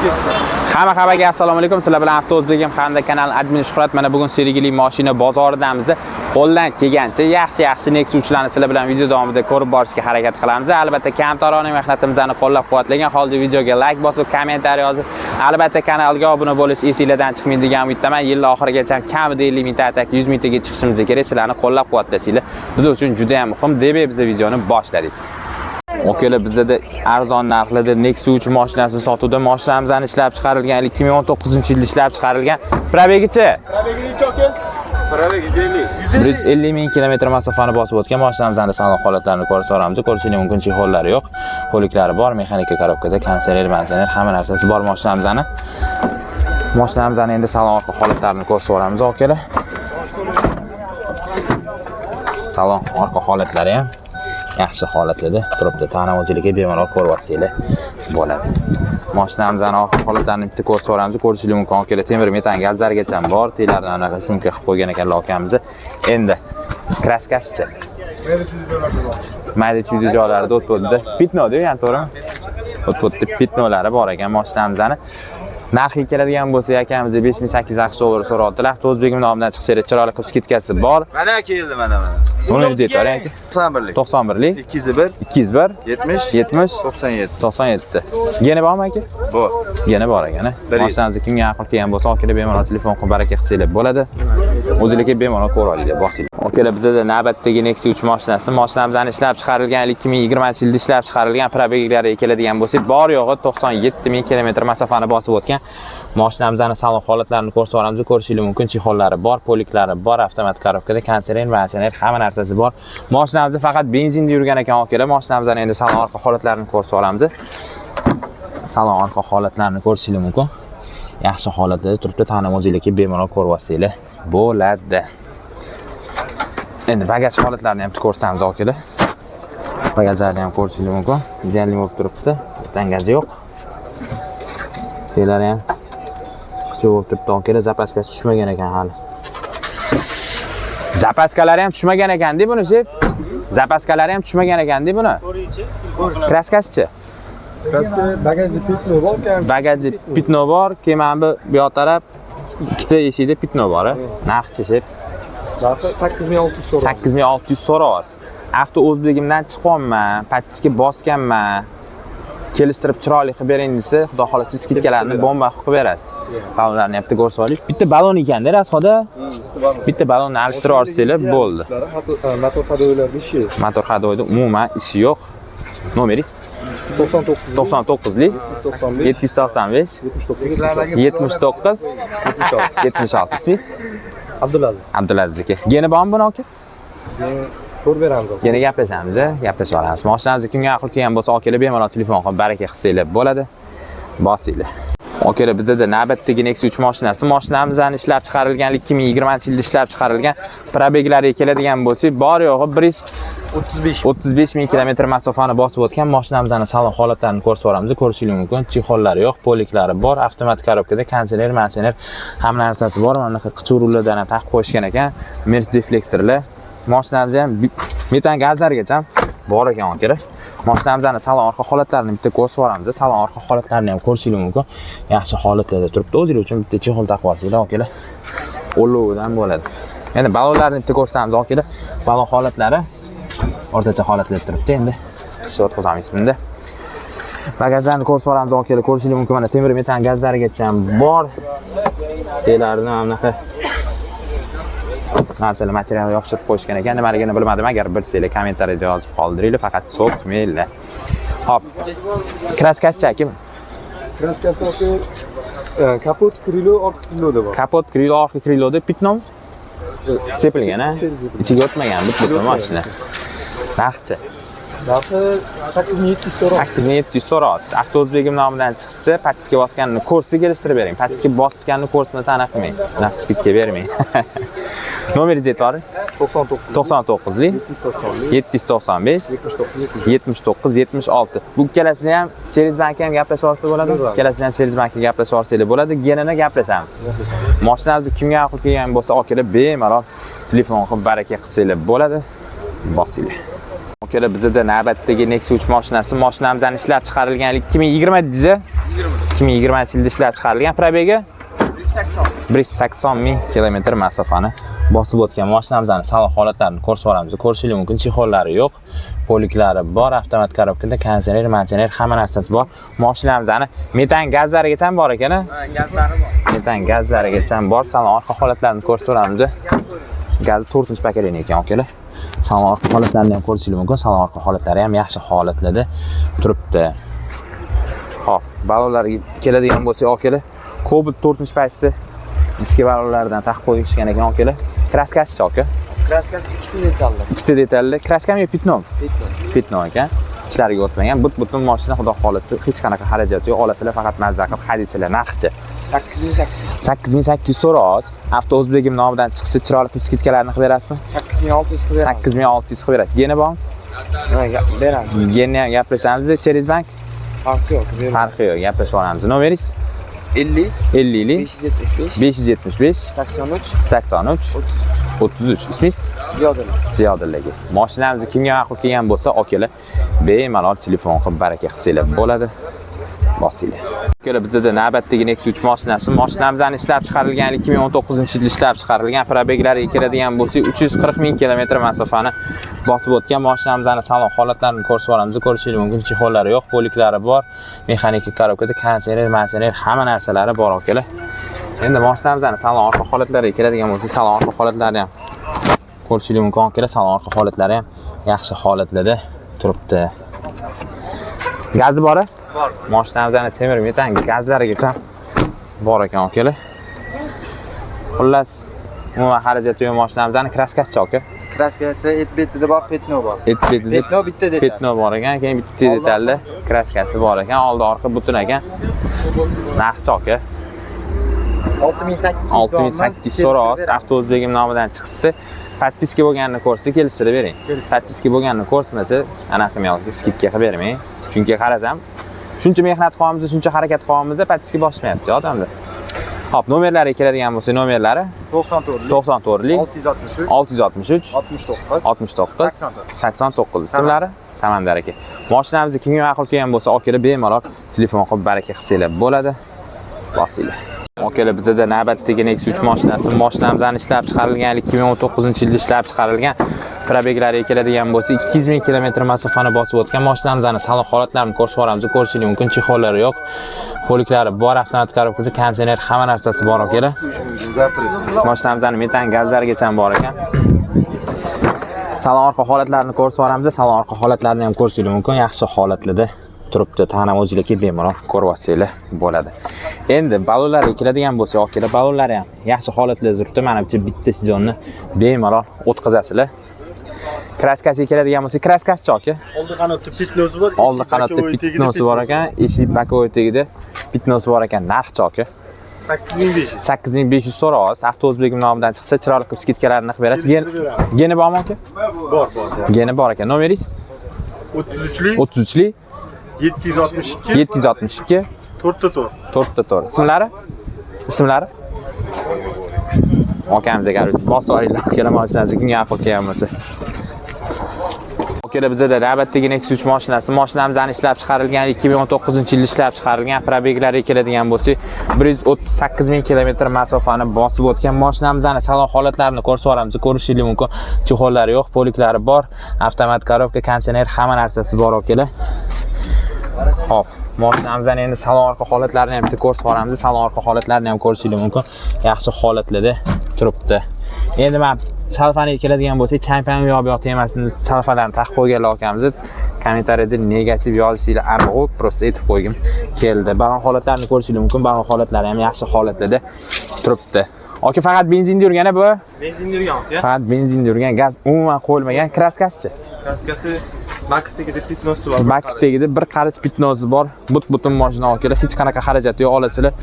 Hamma xabarga assalomu alaykum. Sizlar bilan Avtozbegim hamda kanal admin Shuhrat. Mana bugun sergili mashina bozoridamiz. Qo'ldan kelgancha yaxshi Nexus'larni sizlar bilan video davomida ko'rib borishga harakat qilamiz. Albatta kamtarona mehnatimizni qo'llab-quvvatlagan holda videoga like bosib, kommentariy yozib, albatta kanalga obuna bo'lish esingizdan chiqmaydi degan umiddaman. Yil oxirigacha kamida 50 mingta atak 100 mingtaga chiqishimiz kerak. Sizlarni qo'llab-quvvatlashinglar biz uchun juda ham muhim deb biz videoni boshladik. Okalar bizda arzon narxlarda Nexus mashinasi sotuvda. Mashinamizdan ishlab chiqarilgan 2019-yilda ishlab chiqarilgan. Probegichi? Probegi necha aka? Probegi 150 ming kilometr masofani bosib o'tgan mashinamizning salon holatlarini ko'rib ko'rishingiz mumkin. Chehollari yo'q, poliklari bor, mexanika korobkada, konserver, hamma narsasi bor mashinamizning. Mashinamizning endi salon orqa holatlarini ko'rib okalar. Salon orqa holatlari ham yaxshi holatlarda turibdi. Tanamochilikka bemalol ko'rib olsanglar bo'ladi. Mashinamizning orqa holatlarini bitta ko'rishingiz mumkin. Okalar temir metan gazlargacha bor. Teylardan anaqa shunga qilib qo'ygan ekanlar akamiz. Endi kraskasicha. Mayda chuyda joylarida o'tdi. Pitnoda, ya'ni to'g'rimi? O'tdi pitnolari bor ekan mashinamizning. Narxi keladigan bo'lsa, akamiz 5800 dollar so'rayaptilar. Avtozbegim nomidan chiqsa, chiroyli qilib skitkasi bor. Mana keldi mana. Buni deytaring. 91lik. 201 70 97. Geni bormi aka? Bor. Geni bor ekan. Mashinangizni kimga aql kelgan bo'lsa, okalar bemalol telefon qilib baraka qilsanglar bo'ladi. O'zingizga bemalol ko'rib olinglar, bosinglar. Okalar bizda navbatdagi Nexus mashinasi, mashinamizdan ishlab chiqarilgan 2020-yilda ishlab chiqarilgan probeglari keladigan bo'lsa, bor yo'g'i 97 ming kilometr masofani bosib o'tgan. Mashinamizning salon holatlarini ko'rishingiz mumkin. Chehollari bor, poliklari bor, avtomatik korobkada, konserver, hamma narsasi bor. Mashinamiz faqat benzinda yurgan ekan okalar. Mashinamizning endi salon orqa holatlarini ko'rib olamiz. Salon orqa holatlarini ko'rishingiz mumkin. Yaxshi holatda turibdi. Tanamochilikka bemalol ko'rib olsanglar bo'ladi. Endi bagaj holatlarini ham ko'rsatamiz okalar. Bagajlarni ham ko'rishingiz mumkin. Ideal bo'lib turibdi. Tangazi yo'q. Teylari ham qichib bo'lib turibdi okalar. Zapaskasi tushmagan ekan hali. Zapaskalari ham tushmagan ekan-da buni, shef. Zapaskalari ham tushmagan ekan-da buni. Kraskasichi? Kraska bagajda pitno bor ekan. Bagajda pitno bor. Keyin bu yoq taraf ikkita eshikda pitno bor. Narxchi, shef? Narxi 8600 so'rayapti. 8600 so'rayapsiz. Avto o'zbegimdan chiqyapman, pattiska bosganman. Kelishtirib chiroyli qilib bering desa, xudo xolasa skidkalarni bomba qilib berasiz. Balonlarni ham ko'rsatib oling. Bitta balon ekan-da, rasxoda. Bitta balonni alishtirib olsanglar bo'ldi. Motor hadoylarida ishi yo'q. Motor hadoyda umuman ishi yo'q. Nomeringiz? 99lik 795 79 76. Ismingiz? Abdulaziz aka. Geni bormi buni aka? Ko'rib beramiz. Yana gaplashamiz, gaplashib olamiz. Mashinangizni kimga aql kelgan bo'lsa, okalar bemalol telefon qilib baraka qilsanglar bo'ladi. Bosinglar. Okalar bizda navbatdagi Nexus mashinasi, mashinamizdan ishlab chiqarilgan 2020-yilda ishlab chiqarilgan. Probeglari keladigan bo'lsa, bor yo'g'i 135 ming kilometr masofani bosib o'tgan mashinamizning salon holatlarini ko'rishingiz mumkin. Chehollari yo'q, poliklari bor, avtomatik korobkada, konserver, hamma narsasi bor. Mana bunaqa qichuruvlardan ham taqib qo'yishgan ekan. Mers deflektorlar. Mashinamiz ham metan gazlargacha bor ekan okalar. Mashinamizning salon orqa holatlarini bitta ko'rsatib olamiz. Salon orqa holatlarini ham ko'rishingiz mumkin. Yaxshi holatlarda turibdi. O'zingiz uchun bitta chexol taqib olsanglar okalar. O'lovdan bo'ladi. Endi balonlarni bitta ko'rsatamiz okalar. Balon holatlari o'rtacha holatlarda turibdi. Endi kishi o'tkazamiz bunda. Bagajlarni ko'rsatib olamiz okalar. Ko'rishingiz mumkin. Mana temir metan gazlargacha bor. Teylarni ham bunaqa narsalar material yopishtirib qo'yishgan ekan. Nimaligini bilmadim. Agar bilsanglar kommentariyada yozib qoldiringlar. Faqat so'kmanglar. Hop. Kraskasi aka? Kraskasi kapot, krilo, orqa kriloda bor. Kapot, krilo, orqa kriloda pitnom sepilgan, ha? Ichiga o'tmagan bitta mashina. Narxchi? Narxi 8700 so'rayapti. 8700 so'rayapsiz. Avtozbegim nomidan chiqsa, pattiska bosganini ko'rsa kelishtirib bering. Pattiska bosganini ko'rsatmasa anaqa qilmang. Unaqa skidka bermang. Nomeringizni ayting. 99lik 795 79 76. Bu ikkalasini ham Cheriz bankga ham gaplashib olsa bo'ladi. Ikkalasini ham Cheriz bankga gaplashib olsanglar bo'ladi. Genini gaplashamiz. Mashinangizni kimga aql kelgan bo'lsa, okalar bemalol telefon qilib baraka qilsanglar bo'ladi. Bosinglar. Okalar bizda navbatdagi Nexus mashinasi, mashinamizdan ishlab chiqarilgan 2020 dedingiz-a? 2020-yilda ishlab chiqarilgan. Probegi 180 ming kilometr masofani bosib o'tgan mashinamizni salon holatlarini ko'rsatib olamiz. Ko'rishingiz mumkin, chexollari yo'q, poliklari bor, avtomat korobkada konditsioner, mansioner, hamma narsasi bor. Mashinamizni metan gazlarigacha bor ekan. Gazlari bor. Metan gazlarigacha bor. Salon orqa holatlarini ko'rsatib olamiz. Gazi 4-paketli ekan, akalar. Salon orqa holatlarini ham ko'rishingiz mumkin. Salon orqa holatlari ham yaxshi holatlarda turibdi. Xo'p, balonlarga keladigan bo'lsak, akalar, Cobalt 4-paketli diski balonlaridan taqib qo'yishgan ekan, akalar. Kraskasi-chi, aka? Kraskasi 2 detalli. 2 detalli. Kraskami yo pitnom? Pitnom. Pitnom ekan. Ishlariga o'tmagan. Butun mashina xudo xolisi hech qanaqa xarajat yo'q. Olasizlar faqat mazza qilib haydaysilar. Narxi-chi? 8800. 8800 so'roz. Avto O'zbegim nomidan chiqsa, chiroyli skidkalarni qilib berasizmi? 8600 qilib beramiz. 8600 qilib berasiz. Geni bormi? Ha, beramiz. Genni ham gaplashamiz. Cheriz bank? Farqi yo'q, beramiz. Farqi yo'q, gaplashib olamiz. Nomeringiz? 50 575 83 33. Ismingiz? Ziyodulla. Ziyodullaga. Mashinamizni kimga ma'qul kelgan bo'lsa, akalar bemalol telefon qilib baraka qilsanglar bo'ladi. Bosinglar. Akalar, bizda navbatdagi Nexus 3 mashinasi. Mashinamizning ishlab chiqarilgan 2019-yilda ishlab chiqarilgan, probeglariga keladigan bo'lsa 340 ming kilometr masofani bosib o'tgan. Mashinamizning salon holatlarini ko'rsatib olamiz. Ko'rishingiz mumkin, chexollari yo'q, poliklari bor, mexanik korobkada konditsioner, mansioner, hamma narsalari bor, akalar. Endi mashinamizning salon orqa holatlariga keladigan bo'lsa, salon orqa holatlarini ham ko'rishingiz mumkin, akalar. Salon orqa holatlari ham yaxshi holatlarda turibdi. Gazi bor-a? Bor. Mashinamizning temir metan gazlarigacha bor ekan, akalar. Xullas, umuman xarajati yo'q mashinamizning. Kraskasi-chi, aka? Kraskasi etbetida bor, petno bor. Etbetida Petno bitta detal. Petno bor ekan, keyin bitta detalli kraskasi bor ekan, oldi orqa butun ekan. Narxi, aka? 6800 so'roz. Avto O'zbegim nomidan chiqsa, подписка bo'lganini ko'rsa, kelishtirib bering. Подписка bo'lganini ko'rsmasa, anaqa qilmaylik, skidka qilib bermang. Chunki qarasam, shuncha mehnat qilyapmiz, shuncha harakat qilyapmiz, подписка bosmayapti odamlar. Hop, nomerlariga keladigan bo'lsa, nomerlari 94lik 663 69 89. Ismlari Samandar aka. Mashinamizni kimga ma'qul kelgan bo'lsa, akalar bemalol telefon qilib baraka qilsanglar bo'ladi. Bosinglar. Akalar, bizda navbatdagi Nexus 3 mashinasi. Mashinamizning ishlab chiqarilgan 2019-yilda ishlab chiqarilgan, probeglariga keladigan bo'lsa 200 ming kilometr masofani bosib o'tgan. Mashinamizning salon holatlarini ko'rsatib olamiz. Ko'rishingiz mumkin, chexollari yo'q, poliklari bor, avtomat korobkada konditsioner, hamma narsasi bor, akalar. Mashinamizning metan gazlarigacha bor ekan. Salon orqa holatlarini ko'rsatib olamiz. Salon orqa holatlarini ham ko'rishingiz mumkin, yaxshi holatlarda turibdi. Ta'na o'zingizga bemalol ko'rib olsanglar bo'ladi. Endi balonlarga keladigan bo'lsa, akalar, balonlari ham yaxshi holatda turibdi. Mana bu bitta sizonni bemalol o'tkazasizlar. Kraskasiga keladigan bo'lsa, kraskasi-chi, aka? Oldi qanotda pitnosi bor. Oldi qanotda pitnosi bor ekan, eshik bakovoy tagida pitnosi bor ekan. Narxi, aka? 8500. 8500 so'roz. Avto O'zbegim nomidan chiqsa, chiroyli qilib skidkalarni qilib berasiz. Geni bormi, aka? Bor. Geni bor ekan. Nomeringiz? 33lik 762 4 Ismlari? Akamizga bosib olinglar, akalar, mashinasi kimga ma'qul kelgan bo'lsa. Akalar, bizda navbatdagi Nexus 3 mashinasi. Mashinamizning ishlab chiqarilgan 2019-yilda ishlab chiqarilgan, probeglariga keladigan bo'lsa 138 ming kilometr masofani bosib o'tgan. Mashinamizning salon holatlarini ko'rsatib olamiz. Ko'rishingiz mumkin, chexollari yo'q, poliklari bor, avtomat korobka, konditsioner, hamma narsasi bor, akalar. Hop, mashinamizning endi salon orqa holatlarini ham bitta ko'rsatib olamiz. Salon orqa holatlarini ham ko'rishingiz mumkin, yaxshi holatlarda turibdi. Endi men salfaniga keladigan bo'lsa, chang-pang u yoq bu yoq temasini, salfalarni taqib qo'yganlar akamiz kommentariyada negativ yozishinglar aniq, prosta aytib qo'ygim keldi. Balon holatlarini ko'rishingiz mumkin, balon holatlari ham yaxshi holatlarda turibdi. Aka, faqat benzinda yurgan-a bu? Benzinda yurgan, aka. Faqat benzinda yurgan, gaz umuman qo'yilmagan. Kraskasi-chi? Kraskasi Maktegida pitnosi bor. Maktegida bir qarich pitnosi bor. Butun mashina akalar, hech qanaqa xarajati yo'q, olasizlar,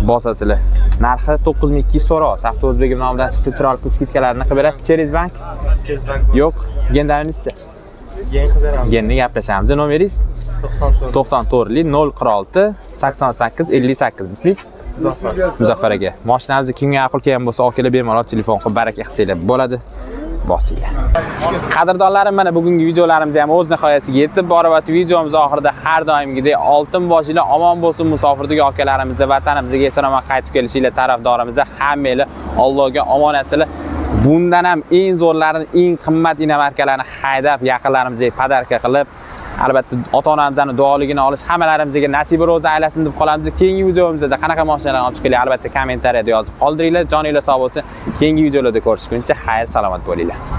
bosasizlar. Narxi 9200 so'roz. Avto O'zbegim nomidan chiqsa, chiroyli skidkalarni qilib berasiz. Cheriz bank? Cheriz bank yo'q. Gendaringizchi? Gen qilib beramiz. Genni gaplashamiz. Nomeringiz? 94lik 046 88 58. Ismingiz? Muzaffar aka. Mashinamizni kimga ma'qul kelgan bo'lsa, akalar bemalol telefon qilib baraka qilsanglar bo'ladi. bosinglar. Qadrdonlarim, mana bugungi videolarimiz ham o'z nihoyasiga yetib boryapti. Videomiz oxirida har doimgidek oltin boshinglar omon bo'lsin, musofirdagi akalarimiz, vatanimizga eson-omon qaytib kelishinglar tarafdorimiz, hammanglar Allohga omonatsizlar. Bundan ham eng zo'rlarini, eng qimmat inomarkalarni haydab, yaqinlarimizga podarka qilib, albatta ota-onamizning duoligini olish hammalarimizga nasib ro'za aylasin deb qolamiz. Keyingi videomizda qanaqa mashinalar olib chiqiladi, albatta kommentariyada yozib qoldiringlar. Joninglar sog' bo'lsin. Keyingi videolarda ko'rishguncha xayr, salomat bo'linglar.